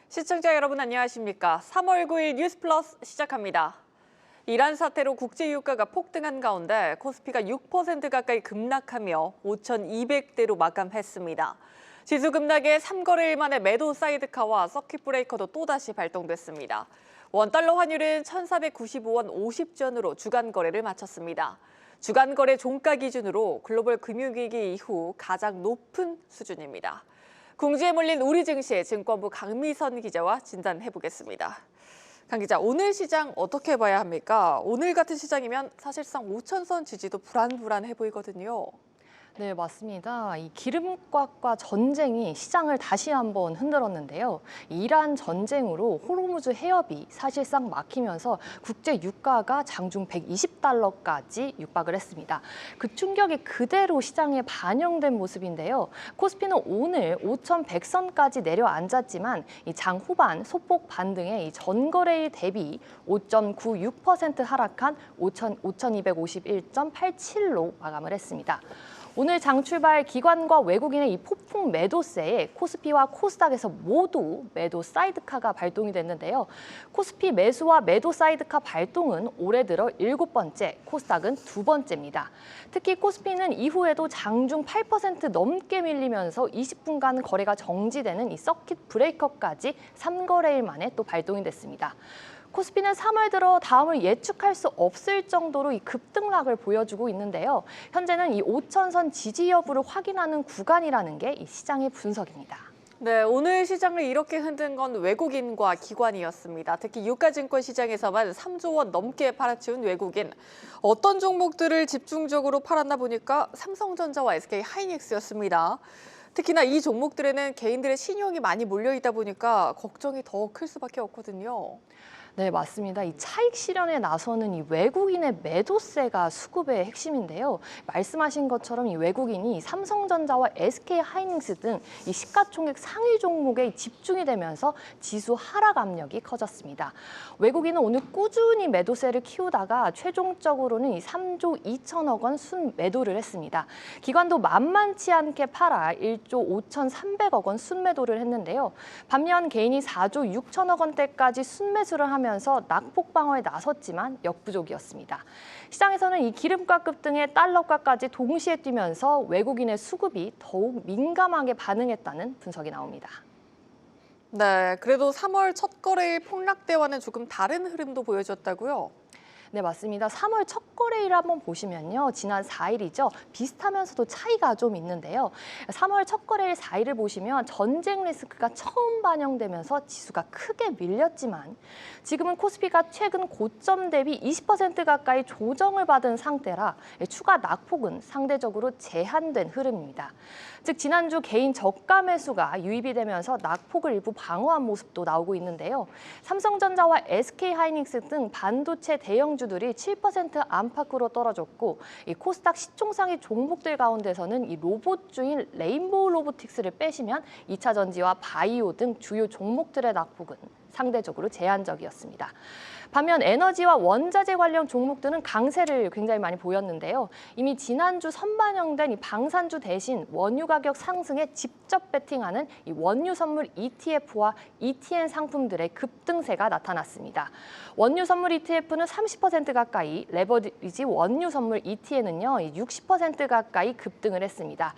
시청자 여러분 안녕하십니까? 3월 9일 뉴스 플러스 시작합니다. 이란 사태로 국제 유가가 폭등한 가운데 코스피가 6% 가까이 급락하며 5,200대로 마감했습니다. 지수 급락에 3거래일 만에 매도 사이드카와 서킷 브레이커도 또다시 발동됐습니다. 원달러 환율은 1,495원 50전으로 주간 거래를 마쳤습니다. 주간 거래 종가 기준으로 글로벌 금융위기 이후 가장 높은 수준입니다. 궁지에 몰린 우리 증시 증권부 강미선 기자와 진단해보겠습니다. 강 기자, 오늘 시장 어떻게 봐야 합니까? 오늘 같은 시장이면 사실상 5천선 지지도 불안해 보이거든요. 네, 맞습니다. 이 기름값과 전쟁이 시장을 다시 한번 흔들었는데요. 이란 전쟁으로 호르무즈 해협이 사실상 막히면서 국제 유가가 장중 120달러까지 육박을 했습니다. 그 충격이 그대로 시장에 반영된 모습인데요. 코스피는 오늘 5,100선까지 내려앉았지만 이 장 후반 소폭 반등에 이 전거래일 대비 5.96% 하락한 5,251.87로 마감을 했습니다. 오늘 장 출발 기관과 외국인의 이 폭풍 매도세에 코스피와 코스닥에서 모두 매도 사이드카가 발동이 됐는데요. 코스피 매수와 매도 사이드카 발동은 올해 들어 7번째, 코스닥은 2번째입니다. 특히 코스피는 이후에도 장중 8% 넘게 밀리면서 20분간 거래가 정지되는 이 서킷 브레이커까지 3거래일 만에 또 발동이 됐습니다. 코스피는 3월 들어 다음을 예측할 수 없을 정도로 이 급등락을 보여주고 있는데요. 현재는 이 5천선 지지 여부를 확인하는 구간이라는 게 이 시장의 분석입니다. 네, 오늘 시장을 이렇게 흔든 건 외국인과 기관이었습니다. 특히 유가증권 시장에서만 3조 원 넘게 팔아치운 외국인. 어떤 종목들을 집중적으로 팔았나 보니까 삼성전자와 SK하이닉스였습니다. 특히나 이 종목들에는 개인들의 신용이 많이 몰려있다 보니까 걱정이 더 클 수밖에 없거든요. 네, 맞습니다. 이 차익 실현에 나서는 이 외국인의 매도세가 수급의 핵심인데요. 말씀하신 것처럼 이 외국인이 삼성전자와 SK하이닉스 등 이 시가총액 상위 종목에 집중이 되면서 지수 하락 압력이 커졌습니다. 외국인은 오늘 꾸준히 매도세를 키우다가 최종적으로는 이 3조 2천억 원 순매도를 했습니다. 기관도 만만치 않게 팔아 1조 5,300억 원 순매도를 했는데요. 반면 개인이 4조 6천억 원대까지 순매수를 하면서 낙폭 방어에 나섰지만 역부족이었습니다. 시장에서는 이 기름값 급등에 달러가까지 동시에 뛰면서 외국인의 수급이 더욱 민감하게 반응했다는 분석이 나옵니다. 네, 그래도 3월 첫 거래일 폭락대와는 조금 다른 흐름도 보여줬다고요? 네, 맞습니다. 3월 첫 거래일 한번 보시면요. 지난 4일이죠. 비슷하면서도 차이가 좀 있는데요. 3월 첫 거래일 4일을 보시면 전쟁 리스크가 처음 반영되면서 지수가 크게 밀렸지만 지금은 코스피가 최근 고점 대비 20% 가까이 조정을 받은 상태라 추가 낙폭은 상대적으로 제한된 흐름입니다. 즉 지난주 개인 저가 매수가 유입이 되면서 낙폭을 일부 방어한 모습도 나오고 있는데요. 삼성전자와 SK하이닉스 등 반도체 대형주들이 7% 안팎으로 떨어졌고 이 코스닥 시총상위 종목들 가운데서는 이 로봇주인 레인보우 로보틱스를 빼시면 2차 전지와 바이오 등 주요 종목들의 낙폭은 상대적으로 제한적이었습니다. 반면 에너지와 원자재 관련 종목들은 강세를 굉장히 많이 보였는데요. 이미 지난주 선반영된 이 방산주 대신 원유 가격 상승에 직접 베팅하는 이 원유 선물 ETF와 ETN 상품들의 급등세가 나타났습니다. 원유 선물 ETF는 30% 가까이, 레버리지 원유 선물 ETN은요 60% 가까이 급등을 했습니다.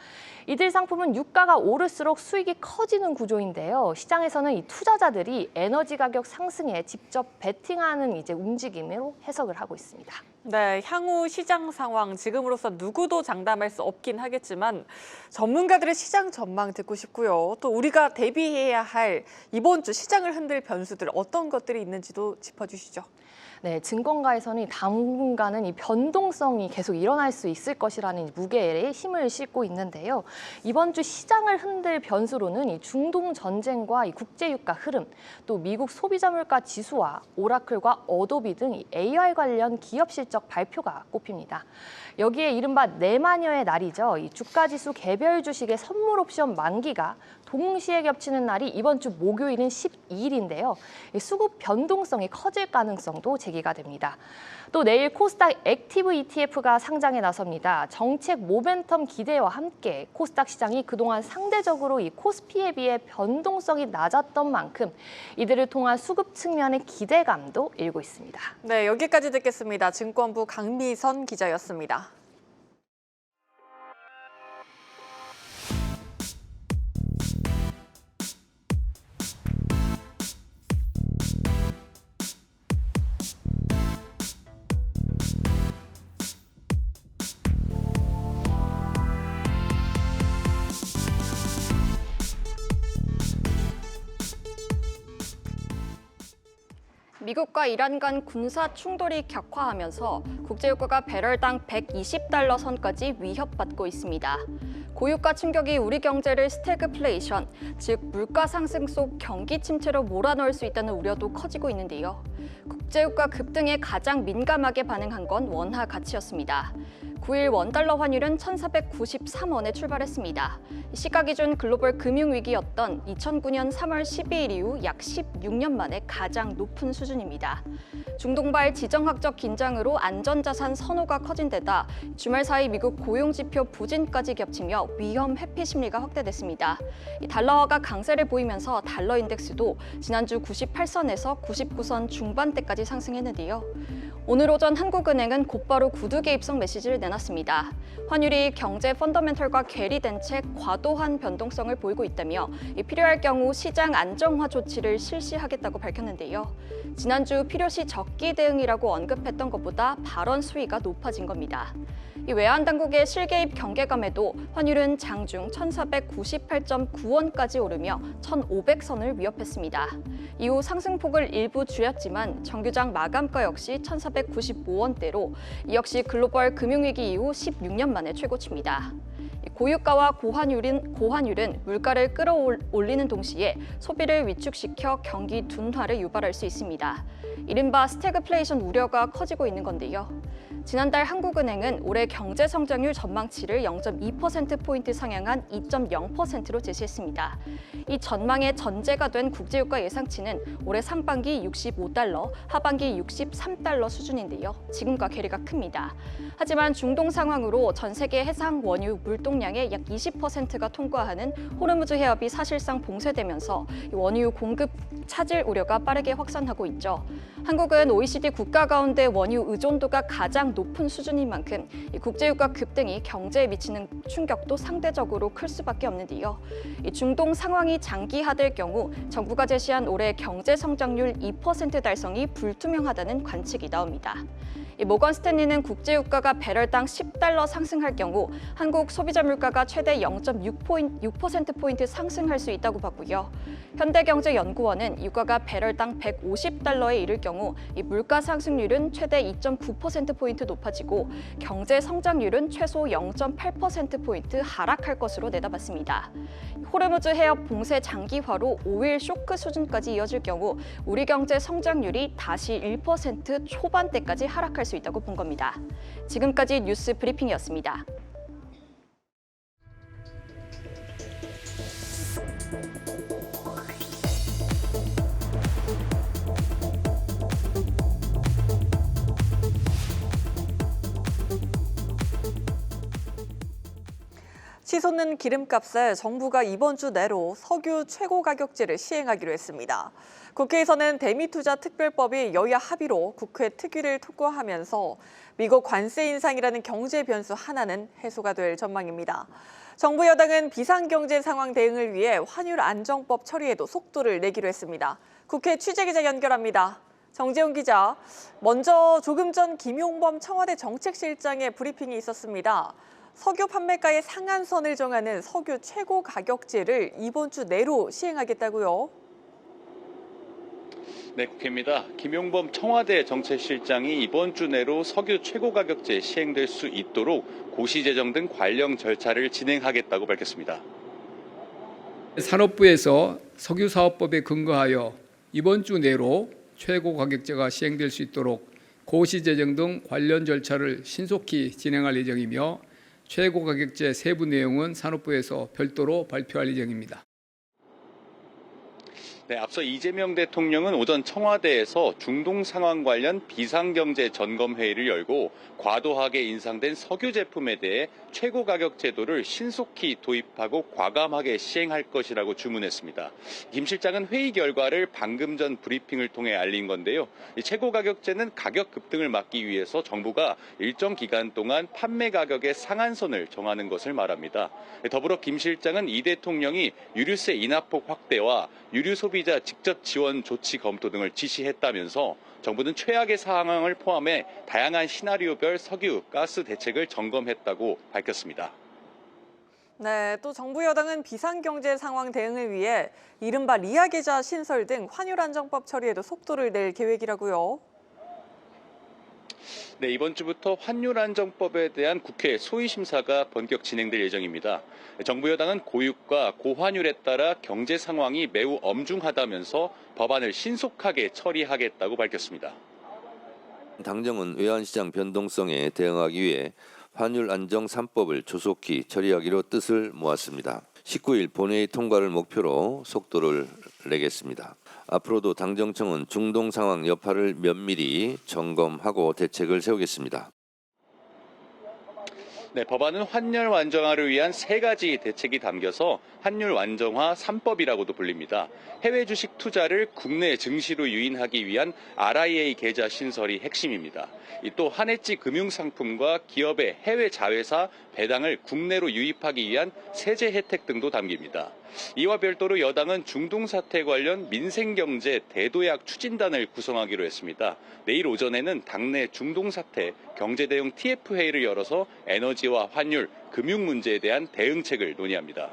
이들 상품은 유가가 오를수록 수익이 커지는 구조인데요. 시장에서는 이 투자자들이 에너지 가격 상승에 직접 베팅하는 이제 움직임으로 해석을 하고 있습니다. 네, 향후 시장 상황 지금으로서 누구도 장담할 수 없긴 하겠지만 전문가들의 시장 전망 듣고 싶고요. 또 우리가 대비해야 할 이번 주 시장을 흔들 변수들 어떤 것들이 있는지도 짚어주시죠. 네, 증권가에서는 당분간은 이 변동성이 계속 일어날 수 있을 것이라는 무게에 힘을 싣고 있는데요. 이번 주 시장을 흔들 변수로는 이 중동 전쟁과 이 국제유가 흐름, 또 미국 소비자 물가 지수와 오라클과 어도비 등 이 AI 관련 기업 실적 발표가 꼽힙니다. 여기에 이른바 네마녀의 날이죠. 이 주가지수 개별 주식의 선물 옵션 만기가 동시에 겹치는 날이 이번 주 목요일인 12일인데요. 수급 변동성이 커질 가능성도 제기가 됩니다. 또 내일 코스닥 액티브 ETF가 상장에 나섭니다. 정책 모멘텀 기대와 함께 코스닥 시장이 그동안 상대적으로 이 코스피에 비해 변동성이 낮았던 만큼 이들을 통한 수급 측면의 기대감도 일고 있습니다. 네, 여기까지 듣겠습니다. 증권부 강미선 기자였습니다. 미국과 이란 간 군사 충돌이 격화하면서 국제유가가 배럴당 120달러 선까지 위협받고 있습니다. 고유가 충격이 우리 경제를 스태그플레이션, 즉 물가 상승 속 경기 침체로 몰아넣을 수 있다는 우려도 커지고 있는데요. 국제유가 급등에 가장 민감하게 반응한 건 원화 가치였습니다. 9일 원달러 환율은 1,493원에 출발했습니다. 시가 기준 글로벌 금융위기였던 2009년 3월 12일 이후 약 16년 만에 가장 높은 수준입니다. 중동발 지정학적 긴장으로 안전자산 선호가 커진 데다 주말 사이 미국 고용지표 부진까지 겹치며 위험 회피 심리가 확대됐습니다. 달러화가 강세를 보이면서 달러 인덱스도 지난주 98선에서 99선 중반대까지 상승했는데요. 오늘 오전 한국은행은 곧바로 구두개 입성 메시지를 내놨습니다. 환율이 경제 펀더멘털과 괴리된 채 과도한 변동성을 보이고 있다며 필요할 경우 시장 안정화 조치를 실시하겠다고 밝혔는데요. 지난주 필요시 적기 대응이라고 언급했던 것보다 발언 수위가 높아진 겁니다. 외환 당국의 실개입 경계감에도 환율은 장중 1,498.9원까지 오르며 1,500선을 위협했습니다. 이후 상승폭을 일부 줄였지만 정규장 마감가 역시 1,495원대로 이 역시 글로벌 금융위기 이후 16년 만에 최고치입니다. 고유가와 고환율은 물가를 끌어올리는 동시에 소비를 위축시켜 경기 둔화를 유발할 수 있습니다. 이른바 스태그플레이션 우려가 커지고 있는 건데요. 지난달 한국은행은 올해 경제 성장률 전망치를 0.2%포인트 상향한 2.0%로 제시했습니다. 이 전망의 전제가 된 국제유가 예상치는 올해 상반기 65달러, 하반기 63달러 수준인데요. 지금과 괴리가 큽니다. 하지만 중동 상황으로 전 세계 해상 원유 물동량의 약 20%가 통과하는 호르무즈 해협이 사실상 봉쇄되면서 원유 공급 차질 우려가 빠르게 확산하고 있죠. 한국은 OECD 국가 가운데 원유 의존도가 가장 높은 수준인 만큼 국제유가 급등이 경제에 미치는 충격도 상대적으로 클 수밖에 없는데요. 중동 상황이 장기화될 경우 정부가 제시한 올해 경제 성장률 2% 달성이 불투명하다는 관측이 나옵니다. 모건 스탠리는 국제유가가 배럴당 10달러 상승할 경우 한국 소비자 물가가 최대 0.6%포인트 상승할 수 있다고 봤고요. 현대경제연구원은 유가가 배럴당 150달러에 이를 경우 이 물가 상승률은 최대 2.9%포인트 높아지고 경제 성장률은 최소 0.8%포인트 하락할 것으로 내다봤습니다. 호르무즈 해협 봉쇄 장기화로 5일 쇼크 수준까지 이어질 경우 우리 경제 성장률이 다시 1% 초반대까지 하락할 수 있다고 본 겁니다. 지금까지 뉴스 브리핑이었습니다. 치솟는 기름값에 정부가 이번 주 내로 석유 최고 가격제를 시행하기로 했습니다. 국회에서는 대미투자특별법이 여야 합의로 국회 특위를 통과하면서 미국 관세 인상이라는 경제 변수 하나는 해소가 될 전망입니다. 정부 여당은 비상경제 상황 대응을 위해 환율 안정법 처리에도 속도를 내기로 했습니다. 국회 취재기자 연결합니다. 정재훈 기자, 먼저 조금 전 김용범 청와대 정책실장의 브리핑이 있었습니다. 석유 판매가의 상한선을 정하는 석유 최고 가격제를 이번 주 내로 시행하겠다고요? 네, 국회입니다. 김용범 청와대 정책실장이 이번 주 내로 석유 최고 가격제 시행될 수 있도록 고시 제정 등 관련 절차를 진행하겠다고 밝혔습니다. 산업부에서 석유사업법에 근거하여 이번 주 내로 최고 가격제가 시행될 수 있도록 고시 제정 등 관련 절차를 신속히 진행할 예정이며 최고 가격제 세부 내용은 산업부에서 별도로 발표할 예정입니다. 네, 앞서 이재명 대통령은 오전 청와대에서 중동 상황 관련 비상경제 점검회의를 열고 과도하게 인상된 석유 제품에 대해 최고 가격 제도를 신속히 도입하고 과감하게 시행할 것이라고 주문했습니다. 김 실장은 회의 결과를 방금 전 브리핑을 통해 알린 건데요. 이 최고 가격제는 가격 급등을 막기 위해서 정부가 일정 기간 동안 판매 가격의 상한선을 정하는 것을 말합니다. 더불어 김 실장은 이 대통령이 유류세 인하폭 확대와 유류 소비자 직접 지원 조치 검토 등을 지시했다면서 정부는 최악의 상황을 포함해 다양한 시나리오별 석유, 가스 대책을 점검했다고 밝혔습니다. 네, 또 정부 여당은 비상경제 상황 대응을 위해 이른바 리아 계좌 신설 등 환율 안정법 처리에도 속도를 낼 계획이라고요. 네, 이번 주부터 환율안정법에 대한 국회 소위심사가 본격 진행될 예정입니다. 정부 여당은 고유가 고환율에 따라 경제 상황이 매우 엄중하다면서 법안을 신속하게 처리하겠다고 밝혔습니다. 당정은 외환시장 변동성에 대응하기 위해 환율 안정 3법을 조속히 처리하기로 뜻을 모았습니다. 19일 본회의 통과를 목표로 속도를 내겠습니다. 앞으로도 당정청은 중동 상황 여파를 면밀히 점검하고 대책을 세우겠습니다. 네, 법안은 환율 완정화를 위한 3가지 대책이 담겨서 환율 완정화 3법이라고도 불립니다. 해외 주식 투자를 국내 증시로 유인하기 위한 RIA 계좌 신설이 핵심입니다. 또 한해지 금융상품과 기업의 해외 자회사 배당을 국내로 유입하기 위한 세제 혜택 등도 담깁니다. 이와 별도로 여당은 중동 사태 관련 민생경제 대도약 추진단을 구성하기로 했습니다. 내일 오전에는 당내 중동 사태 경제대응 TF회의를 열어서 에너지와 환율, 금융 문제에 대한 대응책을 논의합니다.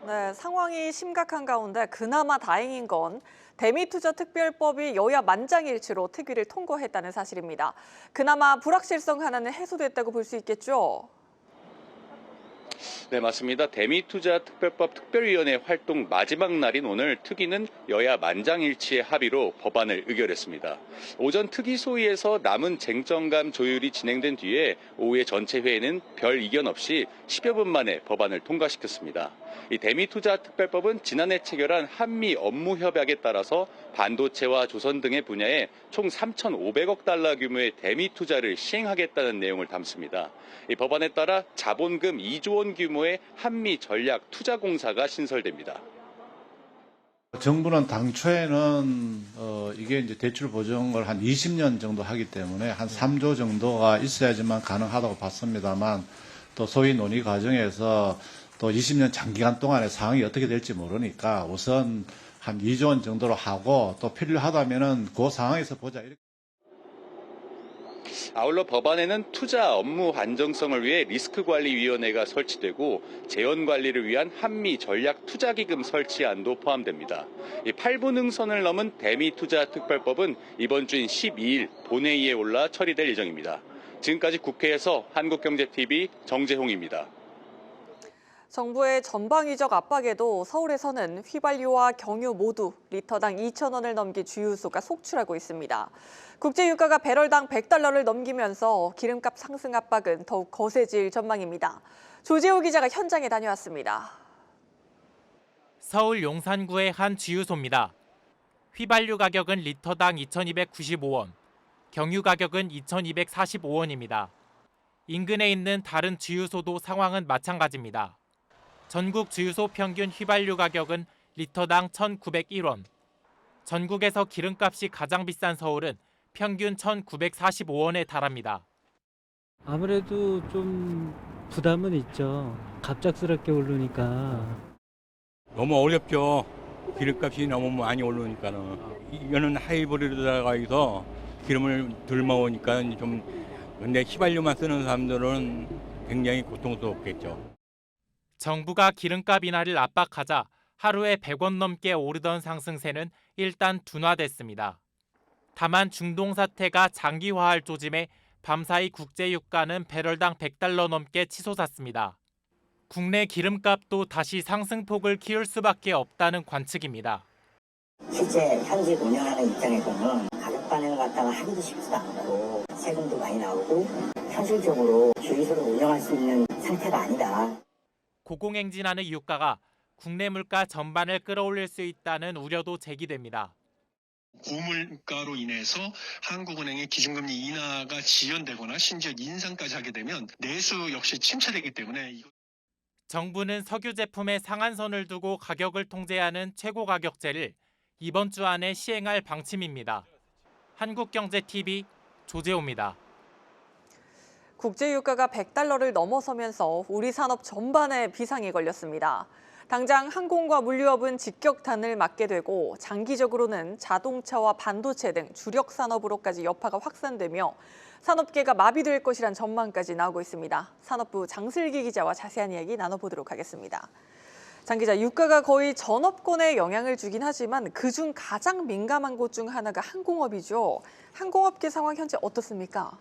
네, 상황이 심각한 가운데 그나마 다행인 건 대미투자특별법이 여야 만장일치로 특위를 통과했다는 사실입니다. 그나마 불확실성 하나는 해소됐다고 볼 수 있겠죠? 네, 맞습니다. 대미투자특별법 특별위원회 활동 마지막 날인 오늘 특위는 여야 만장일치의 합의로 법안을 의결했습니다. 오전 특위 소위에서 남은 쟁점감 조율이 진행된 뒤에 오후에 전체 회의는 별 이견 없이 10여 분 만에 법안을 통과시켰습니다. 이 대미투자특별법은 지난해 체결한 한미 업무협약에 따라서 반도체와 조선 등의 분야에 총 3,500억 달러 규모의 대미투자를 시행하겠다는 내용을 담습니다. 이 법안에 따라 자본금 2조 원 규모의 한미 전략 투자공사가 신설됩니다. 정부는 당초에는 이게 이제 대출 보증을 한 20년 정도 하기 때문에 한 3조 정도가 있어야지만 가능하다고 봤습니다만 또 소위 논의 과정에서 또 20년 장기간 동안의 상황이 어떻게 될지 모르니까 우선 한 2조 원 정도로 하고 또 필요하다면은 그 상황에서 보자. 아울러 법안에는 투자 업무 안정성을 위해 리스크관리위원회가 설치되고 재원관리를 위한 한미 전략 투자기금 설치안도 포함됩니다. 8분 응선을 넘은 대미투자특별법은 이번 주인 12일 본회의에 올라 처리될 예정입니다. 지금까지 국회에서 한국경제TV 정재홍입니다. 정부의 전방위적 압박에도 서울에서는 휘발유와 경유 모두 리터당 2,000원을 넘긴 주유소가 속출하고 있습니다. 국제유가가 배럴당 100달러를 넘기면서 기름값 상승 압박은 더욱 거세질 전망입니다. 조재호 기자가 현장에 다녀왔습니다. 서울 용산구의 한 주유소입니다. 휘발유 가격은 리터당 2,295원, 경유 가격은 2,245원입니다. 인근에 있는 다른 주유소도 상황은 마찬가지입니다. 전국 주유소 평균 휘발유 가격은 리터당 1,901원. 전국에서 기름값이 가장 비싼 서울은 평균 1,945원에 달합니다. 아무래도 좀 부담은 있죠. 갑작스럽게 오르니까. 너무 어렵죠. 기름값이 너무 많이 오르니까는. 이거는 하이브리드가 있어 기름을 덜 먹으니까 좀, 근데 휘발유만 쓰는 사람들은 굉장히 고통스럽겠죠. 정부가 기름값 인하를 압박하자 하루에 100원 넘게 오르던 상승세는 일단 둔화됐습니다. 다만 중동 사태가 장기화할 조짐에 밤사이 국제유가는 배럴당 100달러 넘게 치솟았습니다. 국내 기름값도 다시 상승폭을 키울 수밖에 없다는 관측입니다. 실제 현직 운영하는 입장에서는 가격 반영을 갖다가 하기도 쉽지도 않고 세금도 많이 나오고 현실적으로 주유소를 운영할 수 있는 상태가 아니다. 고공행진하는 유가가 국내 물가 전반을 끌어올릴 수 있다는 우려도 제기됩니다. 고물가로 인해서 한국은행의 기준금리 인하가 지연되거나 심지어 인상까지 하게 되면 내수 역시 침체되기 때문에 정부는 석유 제품에 상한선을 두고 가격을 통제하는 최고가격제를 이번 주 안에 시행할 방침입니다. 한국경제TV 조재호입니다. 국제유가가 100달러를 넘어서면서 우리 산업 전반에 비상이 걸렸습니다. 당장 항공과 물류업은 직격탄을 맞게 되고 장기적으로는 자동차와 반도체 등 주력 산업으로까지 여파가 확산되며 산업계가 마비될 것이란 전망까지 나오고 있습니다. 산업부 장슬기 기자와 자세한 이야기 나눠보도록 하겠습니다. 장 기자, 유가가 거의 전업권에 영향을 주긴 하지만 그중 가장 민감한 곳 중 하나가 항공업이죠. 항공업계 상황 현재 어떻습니까?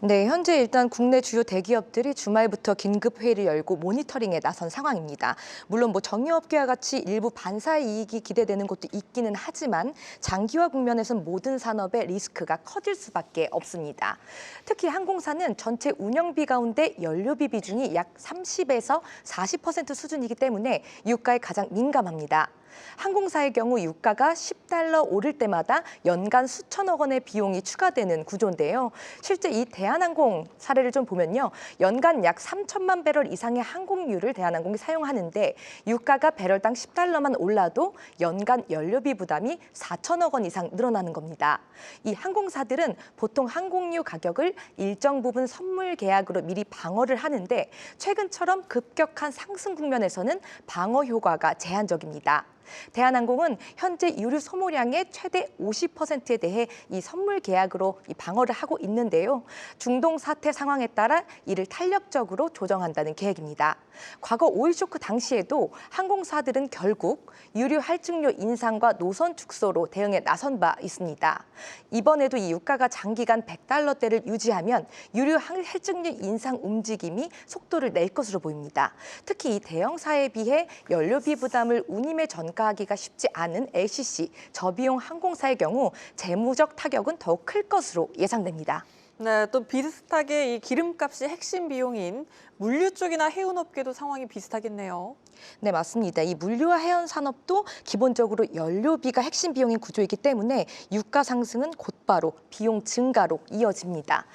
네, 현재 일단 국내 주요 대기업들이 주말부터 긴급 회의를 열고 모니터링에 나선 상황입니다. 물론 정유업계와 같이 일부 반사 이익이 기대되는 곳도 있기는 하지만 장기화 국면에선 모든 산업의 리스크가 커질 수밖에 없습니다. 특히 항공사는 전체 운영비 가운데 연료비 비중이 약 30에서 40% 수준이기 때문에 유가에 가장 민감합니다. 항공사의 경우 유가가 10달러 오를 때마다 연간 수천억 원의 비용이 추가되는 구조인데요. 실제 이 대한항공 사례를 좀 보면요. 연간 약 3천만 배럴 이상의 항공유를 대한항공이 사용하는데 유가가 배럴당 10달러만 올라도 연간 연료비 부담이 4천억 원 이상 늘어나는 겁니다. 이 항공사들은 보통 항공유 가격을 일정 부분 선물 계약으로 미리 방어를 하는데 최근처럼 급격한 상승 국면에서는 방어 효과가 제한적입니다. 대한항공은 현재 유류 소모량의 최대 50%에 대해 이 선물 계약으로 이 방어를 하고 있는데요. 중동 사태 상황에 따라 이를 탄력적으로 조정한다는 계획입니다. 과거 오일 쇼크 당시에도 항공사들은 결국 유류 할증료 인상과 노선 축소로 대응에 나선 바 있습니다. 이번에도 이 유가가 장기간 100달러대를 유지하면 유류 할증료 인상 움직임이 속도를 낼 것으로 보입니다. 특히 이 대형사에 비해 연료비 부담을 운임에 전가하기가 쉽지 않은 LCC 저비용 항공사의 경우 재무적 타격은 더욱 클 것으로 예상됩니다. 네, 또 비슷하게 이 기름값이 핵심 비용인 물류 쪽이나 해운업계도 상황이 비슷하겠네요. 네, 맞습니다. 이 물류와 해운 산업도 기본적으로 연료비가 핵심 비용인 구조이기 때문에 유가 상승은 곧바로 비용 증가로 이어집니다.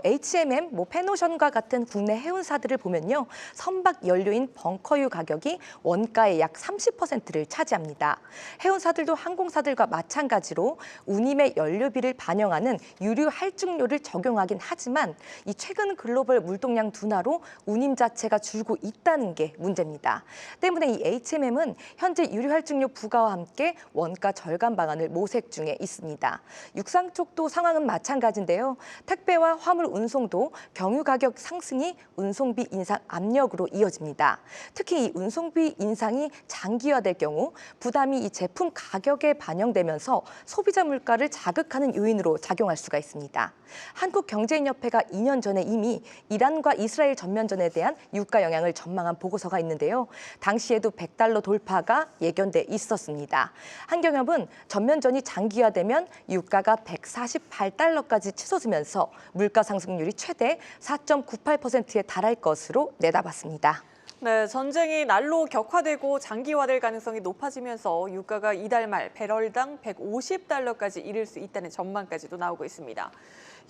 HMM, 페노션과 같은 국내 해운사들을 보면요. 선박 연료인 벙커유 가격이 원가의 약 30%를 차지합니다. 해운사들도 항공사들과 마찬가지로 운임의 연료비를 반영하는 유류 할증료를 적용하긴 하지만 이 최근 글로벌 물동량 둔화로 운임 자체가 줄고 있다는 게 문제입니다. 때문에 이 HMM은 현재 유류할증료 부과와 함께 원가 절감 방안을 모색 중에 있습니다. 육상 쪽도 상황은 마찬가지인데요. 택배와 화물 운송도 경유 가격 상승이 운송비 인상 압력으로 이어집니다. 특히 이 운송비 인상이 장기화될 경우 부담이 이 제품 가격에 반영되면서 소비자 물가를 자극하는 요인으로 작용할 수가 있습니다. 한국경제인협회가 2년 전에 이미 이란과 이스라엘 전면전에 대한 유가 영향을 전망한 보고서가 있는데요. 당시에도 100달러 돌파가 예견돼 있었습니다. 한경협은 전면전이 장기화되면 유가가 148달러까지 치솟으면서 물가 상승률이 최대 4.98%에 달할 것으로 내다봤습니다. 네, 전쟁이 날로 격화되고 장기화될 가능성이 높아지면서 유가가 이달 말 배럴당 150달러까지 이를 수 있다는 전망까지도 나오고 있습니다.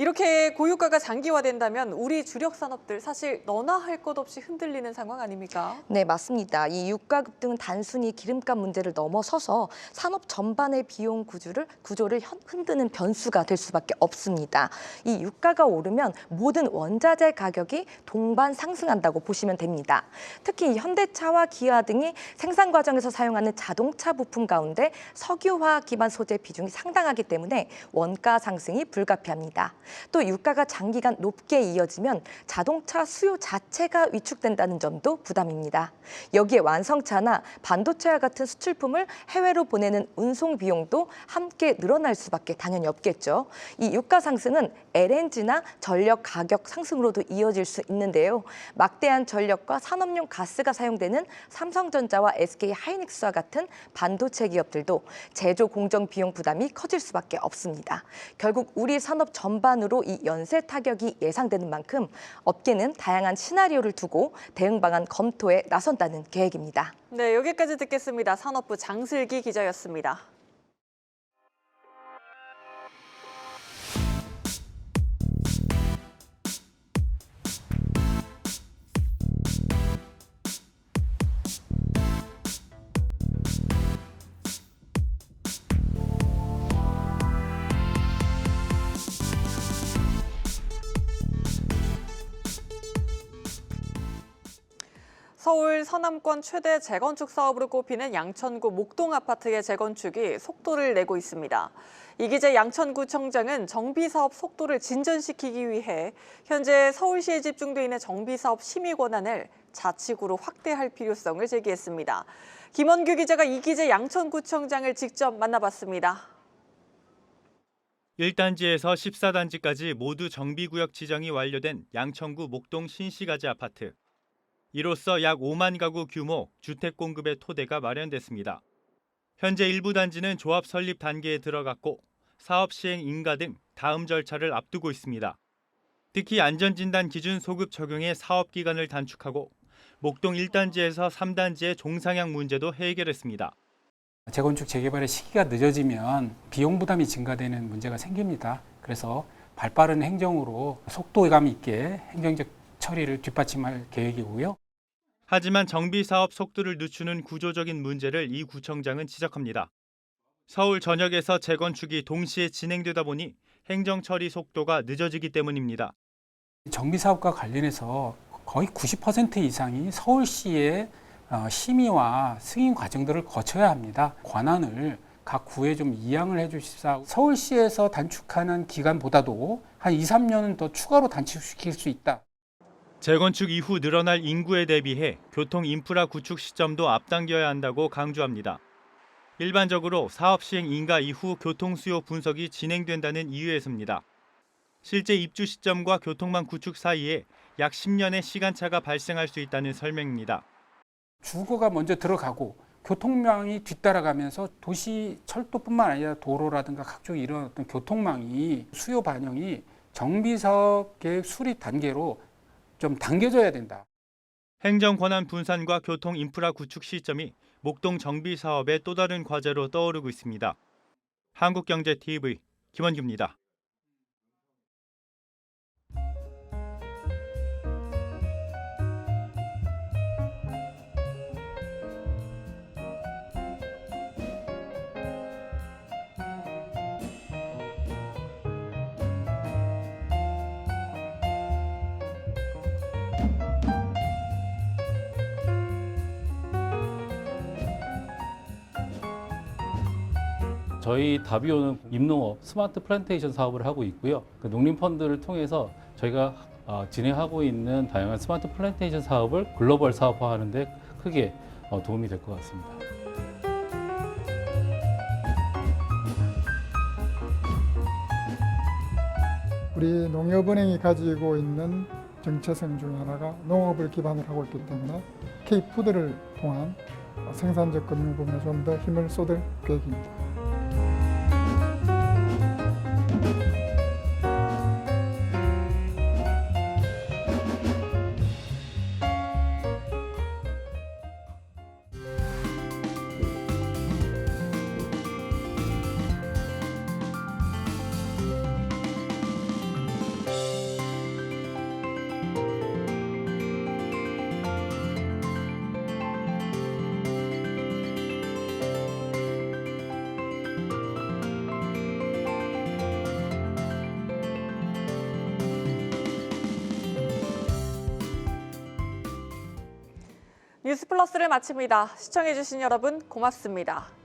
이렇게 고유가가 장기화된다면 우리 주력 산업들 사실 너나 할 것 없이 흔들리는 상황 아닙니까? 네, 맞습니다. 이 유가 급등은 단순히 기름값 문제를 넘어서서 산업 전반의 비용 구조를 흔드는 변수가 될 수밖에 없습니다. 이 유가가 오르면 모든 원자재 가격이 동반 상승한다고 보시면 됩니다. 특히 현대차와 기아 등이 생산 과정에서 사용하는 자동차 부품 가운데 석유화학 기반 소재 비중이 상당하기 때문에 원가 상승이 불가피합니다. 또 유가가 장기간 높게 이어지면 자동차 수요 자체가 위축된다는 점도 부담입니다. 여기에 완성차나 반도체와 같은 수출품을 해외로 보내는 운송 비용도 함께 늘어날 수밖에 당연히 없겠죠. 이 유가 상승은 LNG나 전력 가격 상승으로도 이어질 수 있는데요. 막대한 전력과 산업용 가스가 사용되는 삼성전자와 SK하이닉스와 같은 반도체 기업들도 제조 공정 비용 부담이 커질 수밖에 없습니다. 결국 우리 산업 전반 전반으로 이 연쇄 타격이 예상되는 만큼 업계는 다양한 시나리오를 두고 대응 방안 검토에 나선다는 계획입니다. 네, 여기까지 듣겠습니다. 산업부 장슬기 기자였습니다. 서울 서남권 최대 재건축 사업으로 꼽히는 양천구 목동 아파트의 재건축이 속도를 내고 있습니다. 이기재 양천구청장은 정비사업 속도를 진전시키기 위해 현재 서울시에 집중돼 있는 정비사업 심의 권한을 자치구로 확대할 필요성을 제기했습니다. 김원규 기자가 이기재 양천구청장을 직접 만나봤습니다. 1단지에서 14단지까지 모두 정비구역 지정이 완료된 양천구 목동 신시가지 아파트. 이로써 약 5만 가구 규모 주택 공급의 토대가 마련됐습니다. 현재 일부 단지는 조합 설립 단계에 들어갔고 사업 시행 인가 등 다음 절차를 앞두고 있습니다. 특히 안전진단 기준 소급 적용해 사업 기간을 단축하고 목동 1단지에서 3단지의 종상향 문제도 해결했습니다. 재건축 재개발의 시기가 늦어지면 비용 부담이 증가되는 문제가 생깁니다. 그래서 발빠른 행정으로 속도감 있게 행정적 처리를 뒷받침할 계획이고요. 하지만 정비사업 속도를 늦추는 구조적인 문제를 이 구청장은 지적합니다. 서울 전역에서 재건축이 동시에 진행되다 보니 행정 처리 속도가 늦어지기 때문입니다. 정비사업과 관련해서 거의 90% 이상이 서울시의 심의와 승인 과정들을 거쳐야 합니다. 권한을 각 구에 좀 이양을 해주십사. 서울시에서 단축하는 기간보다도 한 2, 3년은 더 추가로 단축시킬 수 있다. 재건축 이후 늘어날 인구에 대비해 교통 인프라 구축 시점도 앞당겨야 한다고 강조합니다. 일반적으로 사업 시행 인가 이후 교통 수요 분석이 진행된다는 이유에서입니다. 실제 입주 시점과 교통망 구축 사이에 약 10년의 시간차가 발생할 수 있다는 설명입니다. 주거가 먼저 들어가고 교통망이 뒤따라가면서 도시 철도뿐만 아니라 도로라든가 각종 이런 어떤 교통망이 수요 반영이 정비사업 계획 수립 단계로 좀 당겨져야 된다. 행정 권한 분산과 교통 인프라 구축 시점이 목동 정비 사업의 또 다른 과제로 떠오르고 있습니다. 한국경제TV 김원규입니다. 저희 다비오는 임농업 스마트 플랜테이션 사업을 하고 있고요. 그 농림펀드를 통해서 저희가 진행하고 있는 다양한 스마트 플랜테이션 사업을 글로벌 사업화하는 데 크게 도움이 될 것 같습니다. 우리 농협은행이 가지고 있는 정체성 중 하나가 농업을 기반으로 하고 있기 때문에 K푸드를 통한 생산적 금융 부분에 좀 더 힘을 쏟을 계획입니다. 뉴스플러스를 마칩니다. 시청해주신 여러분 고맙습니다.